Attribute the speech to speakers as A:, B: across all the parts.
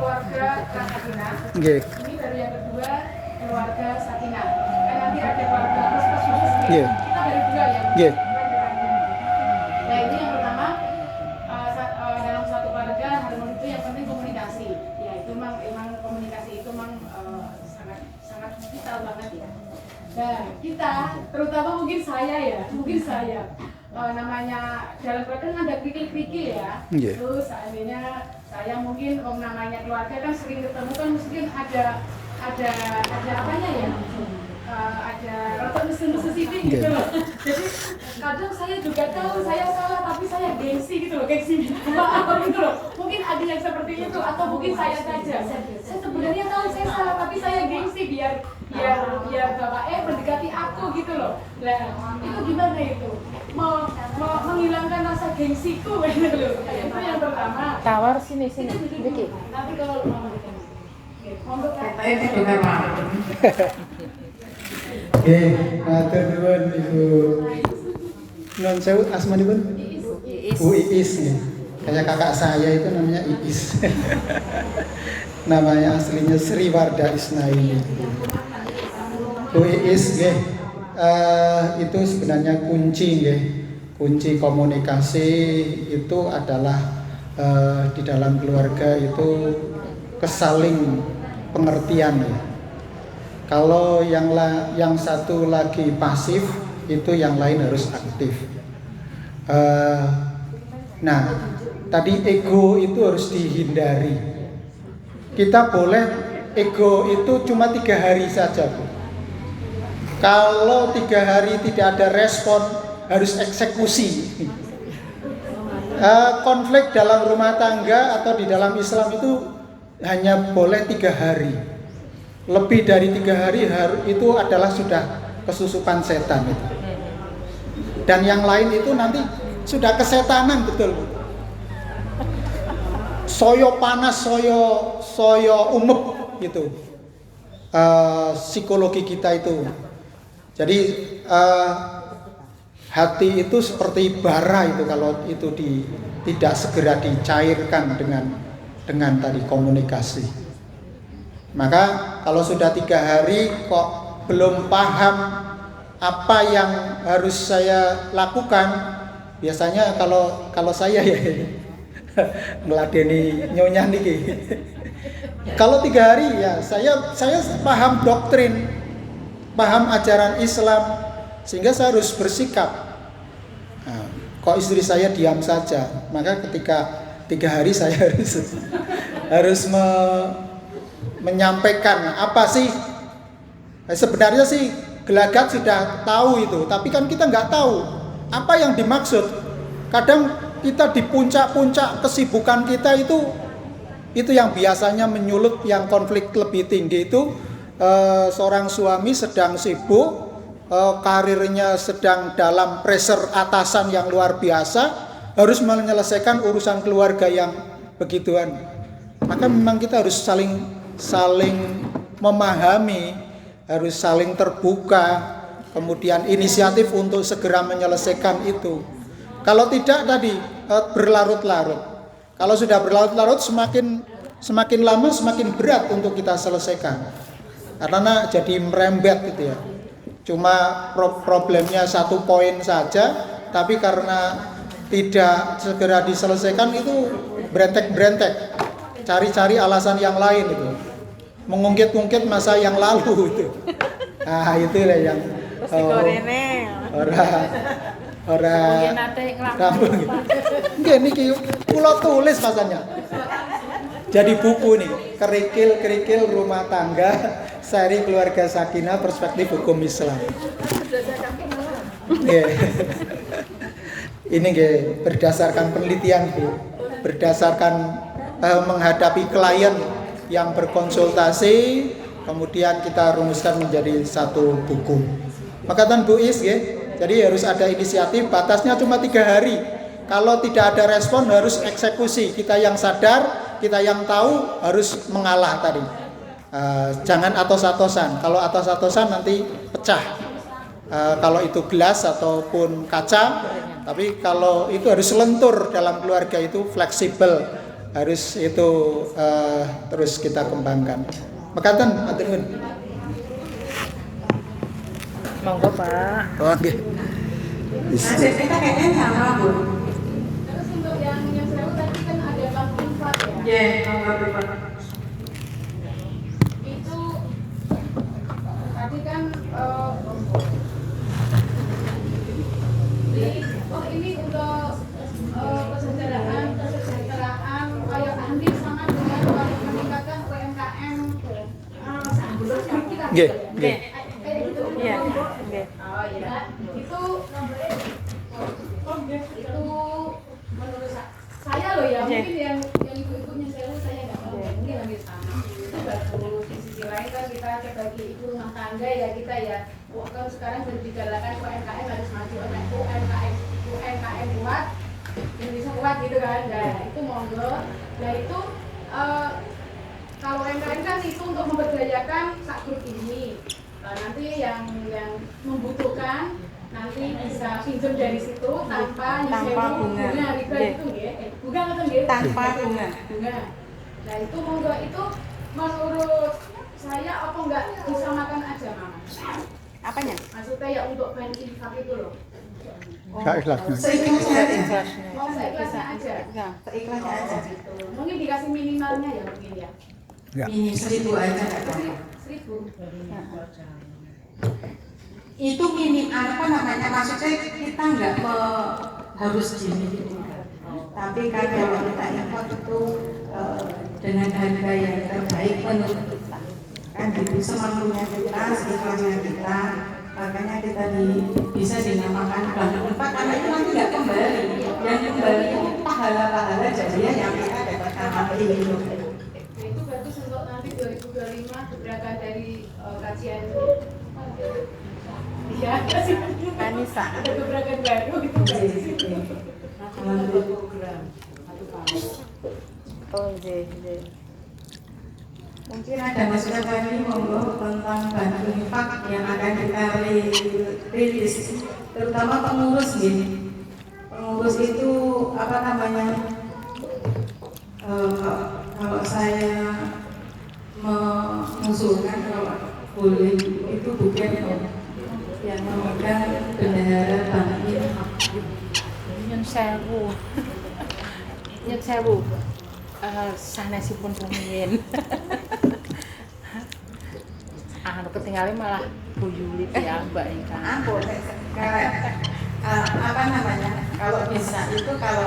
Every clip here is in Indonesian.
A: keluarga Sakinah.
B: Nggih.
A: Ini baru yang kedua keluarga Sakinah. Kan nanti ada keluarga khusus.
B: Nggih.
A: Kita dari dua ya.
B: Nggih.
A: Nah ini yang pertama dalam satu keluarga harmoni itu yang penting komunikasi. Ya itu emang komunikasi itu sangat vital banget ya. Nah kita terutama mungkin saya namanya dalam keluarga kan ada kerikil-kerikil ya.
B: Yeah.
A: Terus seandainya saya mungkin namanya keluarga kan sering ketemu kan mungkin ada apanya ya. Ada rata mesin-mesin sini gitu loh. Jadi kadang saya juga tahu saya salah tapi saya gengsi gitu loh, gengsi maaf gitu loh. Mungkin ada yang seperti itu atau mungkin saya saja. Saya sebenarnya tahu saya salah tapi saya gengsi biar Bapak mendekati aku gitu loh. Nah, itu gimana itu? Mau menghilangkan rasa gengsiku gitu loh. Itu yang pertama.
C: Tawar sini Diki.
A: Nanti kalau mau
D: Ini benar.
B: Oke, matur nuwun Ibu. Nuwun sewu asmanipun? Bu Iis ya. Kayak kakak saya itu namanya Iis. Namanya aslinya Sri Warda Isnaini. Bu Iis nggih. Itu sebenarnya kunci nggih. Kunci komunikasi itu adalah di dalam keluarga itu kesaling pengertian ya. Kalau yang satu lagi pasif, itu yang lain harus aktif. Nah, tadi ego itu harus dihindari. Kita boleh ego itu cuma 3 hari saja, Bu. Kalau 3 hari tidak ada respon, harus eksekusi. Konflik dalam rumah tangga atau di dalam Islam itu hanya boleh 3 hari. Lebih dari 3 hari itu adalah sudah kesusupan setan itu. Dan yang lain itu nanti sudah kesetanan betul. Soyo panas, soyo umep gitu. Psikologi kita itu. Jadi hati itu seperti bara itu kalau itu tidak segera dicairkan dengan tadi komunikasi. Maka kalau sudah 3 hari kok belum paham apa yang harus saya lakukan, biasanya kalau saya ya ngeladeni nyonya niki. Kalau 3 hari ya saya paham doktrin, paham ajaran Islam, sehingga saya harus bersikap. Nah, kok istri saya diam saja, maka ketika 3 hari saya harus menyampaikan apa sih sebenarnya sih gelagat sudah tahu itu, tapi kan kita nggak tahu apa yang dimaksud. Kadang kita di puncak-puncak kesibukan kita itu yang biasanya menyulut, yang konflik lebih tinggi itu seorang suami sedang sibuk, karirnya sedang dalam pressure atasan yang luar biasa, harus menyelesaikan urusan keluarga yang begituan. Maka memang kita harus saling memahami, harus saling terbuka, kemudian inisiatif untuk segera menyelesaikan itu. Kalau tidak tadi berlarut-larut. Kalau sudah berlarut-larut semakin lama semakin berat untuk kita selesaikan. Karena jadi merembet gitu ya. Cuma problemnya 1 poin saja, tapi karena tidak segera diselesaikan itu berentek-berentek. Cari-cari alasan yang lain itu, mengungkit-ungkit masa yang lalu itu. Nah itulah yang orang kampung. Nggih niki kula tulis masanya. Jadi buku nih, kerikil rumah tangga, seri keluarga Sakinah perspektif hukum Islam. Ini nggih berdasarkan penelitian Bu, berdasarkan menghadapi klien yang berkonsultasi, kemudian kita rumuskan menjadi satu buku. Makatan Bu Is, jadi harus ada inisiatif, batasnya cuma 3 hari. Kalau tidak ada respon harus eksekusi. Kita yang sadar, kita yang tahu harus mengalah tadi. Jangan atos-atosan. Kalau atos-atosan nanti pecah. Kalau itu gelas ataupun kaca, tapi kalau itu harus lentur dalam keluarga itu fleksibel. harus itu terus kita kembangkan. Mekaten, matur nuwun.
C: Monggo Pak.
B: Oh, nggih.
D: Nasib kita kayaknya sama, Bu.
A: Terus untuk yang sewu tadi kan ada bank infak ya.
D: Iya, nomor 2.
A: Itu tadi kan ini untuk kesejahteraan kayak Andi sama dengan meningkatkan UMKM kita.
B: Nggih, nggih.
A: Kayak gitu.
C: Iya. Oke.
A: Oh iya. Itu menurut saya loh ya, mungkin yang ibu-ibunya saya nggak tahu, mungkin lagi sama. Itu bagus. Di sisi lain kan kita sebagai ibu rumah tangga ya kita ya, kan sekarang berbicara UMKM harus maju, UMKM kuat, Indonesia kuat gitu kan. Nah itu monggo. Nah itu kalau UMKM kan itu untuk memberdayakan subgroup ini. Nanti yang membutuhkan nanti bisa pinjam dari situ tanpa
C: bunga.
A: Riba itu nggih. Bunga ngoten nggih.
C: Tanpa bunga.
A: Nah, itu monggo itu menurut saya apa enggak disamakan aja, Mama?
C: Apanya?
A: Maksudnya ya untuk bank infak itu loh.
B: Gak ikhlas.
D: Seikhlasnya aja.
C: Ikhlasnya.
A: Mau seikhlasnya aja.
C: Ya.
D: Seikhlasnya aja.
A: Mungkin dikasih minimalnya ya mungkin ya.
B: Ya.
D: Ini 1.000 aja nggak apa-apa.
A: 1.000.
D: Itu minim apa namanya, maksudnya kita nggak harus gini gitu. Tapi kan kalau kita import itu dengan harga yang terbaik menurut kita, kan gitu semampunya kita, seikhlasnya kita, makanya kita bisa dinamakan bank infak karena itu nanti nggak kembali, yang kembali itu pahala-pahala jadinya yang kita dapatkan nanti itu.
A: Itu bagus untuk nanti 2025 gebrakan dari kajian. Iya, kasih
C: Anissa.
A: ada gebrakan baru gitu.
C: Oh, iya.
D: Mungkin ada masukan lagi monggo tentang bantu infak yang akan kita rilis, terutama pengurus gini. Pengurus itu apa namanya? Kalau saya mengusulkan kalau boleh itu bukan yang memegang bendahara bank infak.
C: Nyun sewu. Nyun sewu. Sanesipun rumiyin. Ketinggalin malah Bu Yuli ya Mbak Ika.
D: Ampun, apa namanya? Kalau bisa itu kalau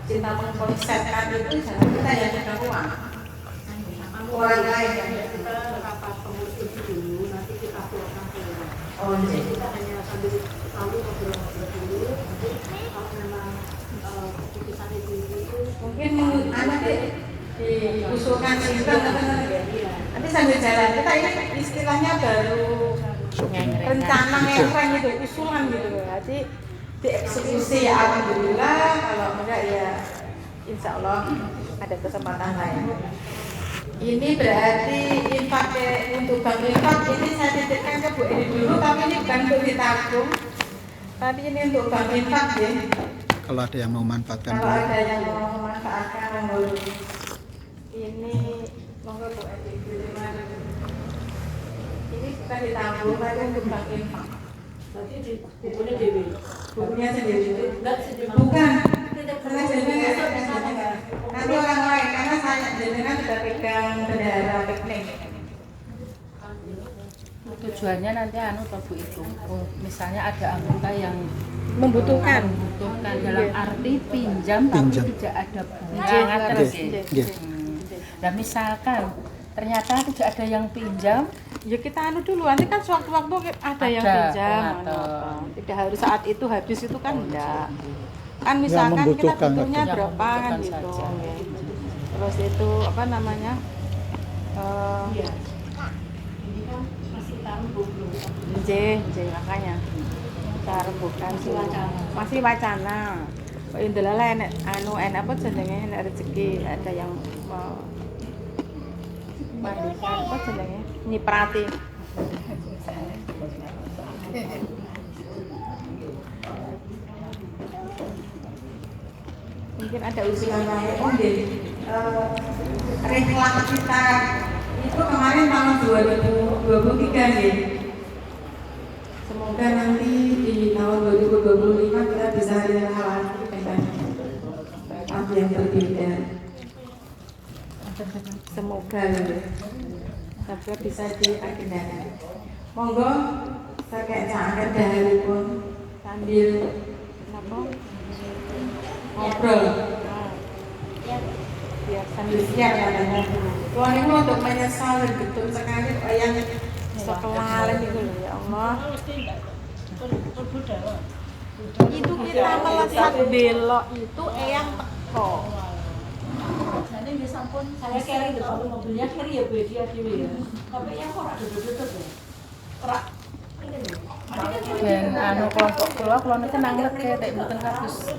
D: kita mengkonsepkan itu jangan kita yang pegang uang. Orang lain yang
A: Kita rapat pengurus itu dulu, nanti kita keluarkan dulu.
D: oh iya.
A: Kita hanya sambil tahu ngobrol-ngobrol dulu. Nanti kalau memang keputusan itu
D: Mungkin anak diusulkan sistem nanti sambil jalan kita ini istilahnya baru rencana ngereng gitu, usulan gitu. Jadi dieksekusi ya alhamdulillah, kalau enggak ya insya Allah ada kesempatan lain. Ini berarti infak untuk bank infak ini saya titipkan ke Bu Edi dulu, tapi ini bukan untuk ditabung, tapi ini untuk bank infak ya.
B: Kalau ada yang mau manfaatkan
D: Kalau
B: boleh.
D: ada yang mau memanfaatkan monggo. Ini monggo Bu Edi dulu. Ini bukan ditabung, tapi untuk bank infak.
A: bukunya Dewi.
D: Bukunya sendiri.
A: Enggak sendiri.
D: Bukan. Karena jenengan nanti orang lain, karena saya jenengan sudah pegang bendahara piknik.
C: Tujuannya nanti toh Bu itu. Misalnya ada anggota yang
E: membutuhkan
C: dalam arti pinjam tapi tidak ada bunga terus. Nah misalkan ternyata tidak ada yang pinjam,
E: ya kita dulu nanti kan sewaktu-waktu ada yang pinjam tidak harus saat itu habis itu kan enggak kan misalkan kita butuhnya berapa kan gitu terus itu apa namanya makanya kita rembukan sih masih wacana kok indelala enak apa jenenge enak rezeki ada yang mandikan apa jenenge nyiprati
D: Mungkin ada usulan lain. reklam kita itu kemarin tahun 2023 nih. Semoga nanti di tahun 2025 kita bisa lihat hal dengan apa yang berbeda. Semoga tapi bisa diagendakan. Monggo saya kayak angkat dari pun sambil ngobrol. Ya, sambil siap katanya. Tuhan itu untuk menyesal betul sekali yang sekelalen itu loh ya Allah. Itu kita melesat belok itu eyang teko.
C: Nanti dia sampun saya kira itu mobilnya kiri ya beda dewe ya. Tapi yang kok ora duduk-duduk ya. Ora ben anu kelompok kula niku nang leke tek mboten kados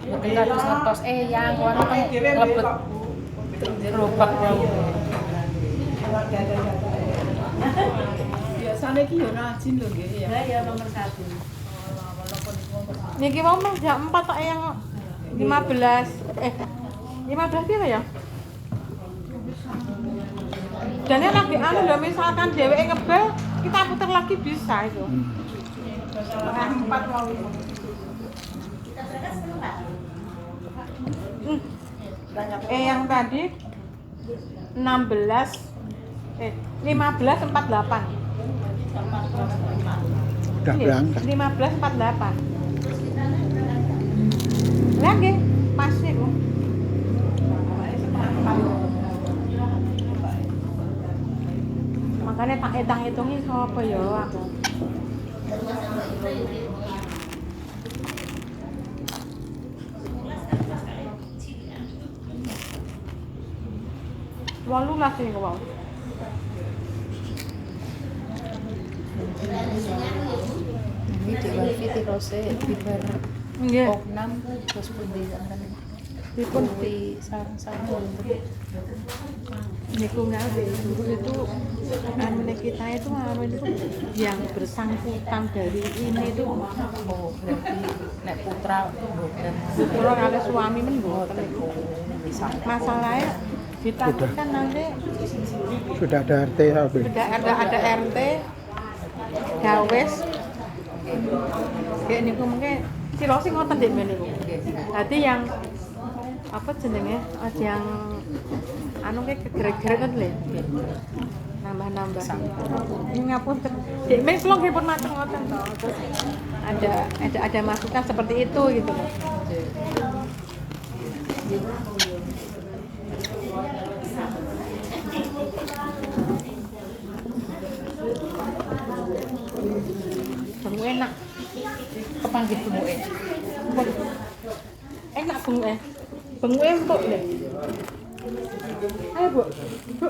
C: ngertos yang kono kan nglebet gerobak wae. Biasane iki yo rajin lho nggih ya. Ya nomor 1.
E: Niki mau jam 4 tok yang 15 piro ya? Dan yang lagi anu lho misalkan dheweke ngebel, kita putar lagi bisa itu. Setengah 4 mau. Yang tadi 15 48.
B: Udah berangkat.
E: 15.48. Lagi pas niku. Makanya tak hitung-hitungi sapa ya aku. Walu lagi niku wae.
C: Ini di wifi tirose bibar
E: Nggih.
C: 6 terus pundi sampean.
E: Dipun
C: Di sarang-sarang
E: niku ngawe dulu itu anu kita itu anu itu yang bersangkutan dari ini itu
C: oh berarti nek putra mboten.
E: putra kali suami men mboten niku. Masalahnya ditakutkan nanti
B: Sudah ada RT HP.
E: ada RT gawes kayak niku mungkin Cilosi ngoten dik men niku. Dadi yang apa jenenge yang anu kayak gerak-gerak kan lho. Nambah-nambah. Ini ngapunten. Dik men kula nggih pun macam ngoten to. Terus ada masukan seperti itu gitu loh. Bung enak.
C: Kepanggih bumuke.
E: Enak bung Bung empuk deh. Ayo, Bu. Bu.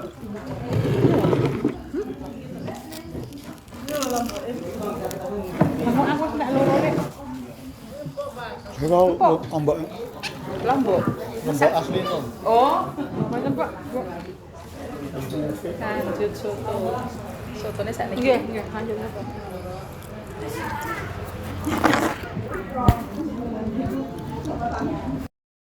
E: Kamu aku tidak loro nek.
B: Kalau ombak
C: Lombok.
B: asli itu.
C: Oh,
E: Mboten, Pak.
C: lanjut soto. Sotone sakniki.
E: Nggih, lanjut.